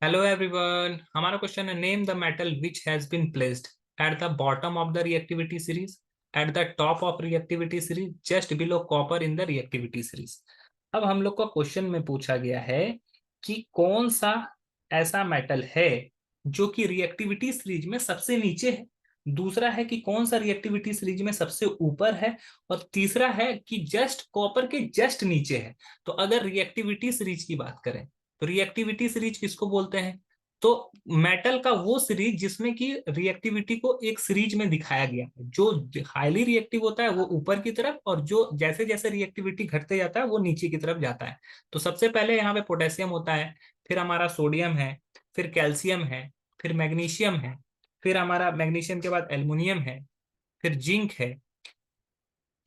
Hello everyone, हमारा question है name the metal which has been placed at the bottom of the reactivity series, at the top of reactivity series, just below copper in the reactivity series. अब हम लोग को question में पूछा गया है कि कौन सा ऐसा मेटल है जो कि रिएक्टिविटी सीरीज में सबसे नीचे है, दूसरा है कि कौन सा रिएक्टिविटी सीरीज में सबसे ऊपर है, और तीसरा है कि जस्ट कॉपर के जस्ट नीचे है। तो अगर रिएक्टिविटी सीरीज की बात करें तो रिएक्टिविटी सीरीज किसको बोलते हैं? तो मेटल का वो सीरीज जिसमें कि रिएक्टिविटी को एक सीरीज में दिखाया गया है। जो हाईली रिएक्टिव होता है वो ऊपर की तरफ, और जो जैसे जैसे रिएक्टिविटी घटते जाता है वो नीचे की तरफ जाता है। तो सबसे पहले यहाँ पे पोटेशियम होता है, फिर हमारा सोडियम है, फिर कैल्शियम है, फिर मैग्नीशियम है, फिर हमारा मैग्नीशियम के बाद एल्युमिनियम है, फिर जिंक है।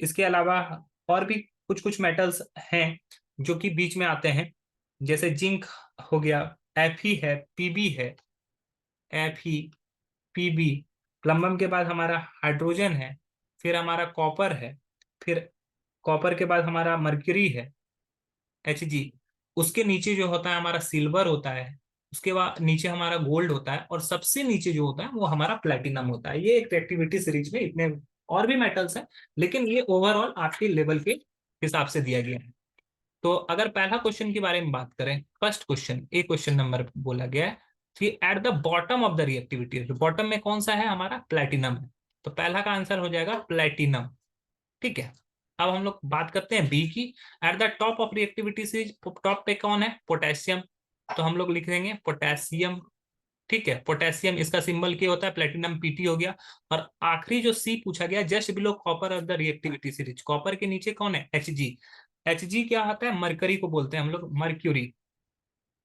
इसके अलावा और भी कुछ कुछ मेटल्स हैं जो कि बीच में आते हैं, जैसे जिंक हो गया, Fe है, Pb है, Fe, Pb। प्लम्बम के बाद हमारा हाइड्रोजन है, फिर हमारा कॉपर है, फिर कॉपर के बाद हमारा मर्क्यूरी है, Hg। उसके नीचे जो होता है हमारा सिल्वर होता है, उसके बाद नीचे हमारा गोल्ड होता है, और सबसे नीचे जो होता है वो हमारा प्लेटिनम होता है। ये एक एक्टिविटी सीरीज में इतने और भी मेटल्स हैं, लेकिन ये ओवरऑल आपके लेवल के हिसाब से दिया गया है। तो अगर पहला क्वेश्चन के बारे में बात करें, फर्स्ट क्वेश्चन, ए क्वेश्चन नंबर बोला गया है कि eight the bottom of the reactivity, bottom में कौन सा है? हमारा प्लेटिनम है। तो पहला का आंसर हो जाएगा प्लेटिनम। ठीक है। अब हम लोग बात करते हैं बी की। Eight the top of reactivity से टॉप पे कौन है? पोटेशियम। तो हम लोग लिख देंगे पोटेशियम। ठीक है, पोटेशियम, इसका सिंबल क्या होता है? प्लेटिनम, Pt हो गया। और आखिरी जो सी पूछा गया, just below copper of the reactivity series, copper के नीचे कौन है? Hg। Hg क्या आता है? मरकरी को बोलते हैं हम लोग, मर्क्यूरी,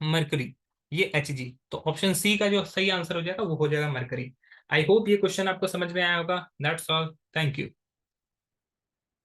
मरकरी। ये Hg। तो ऑप्शन सी का जो सही आंसर हो जाएगा वो हो जाएगा मरकरी। आई होप ये क्वेश्चन आपको समझ में आया होगा। That's all, thank you.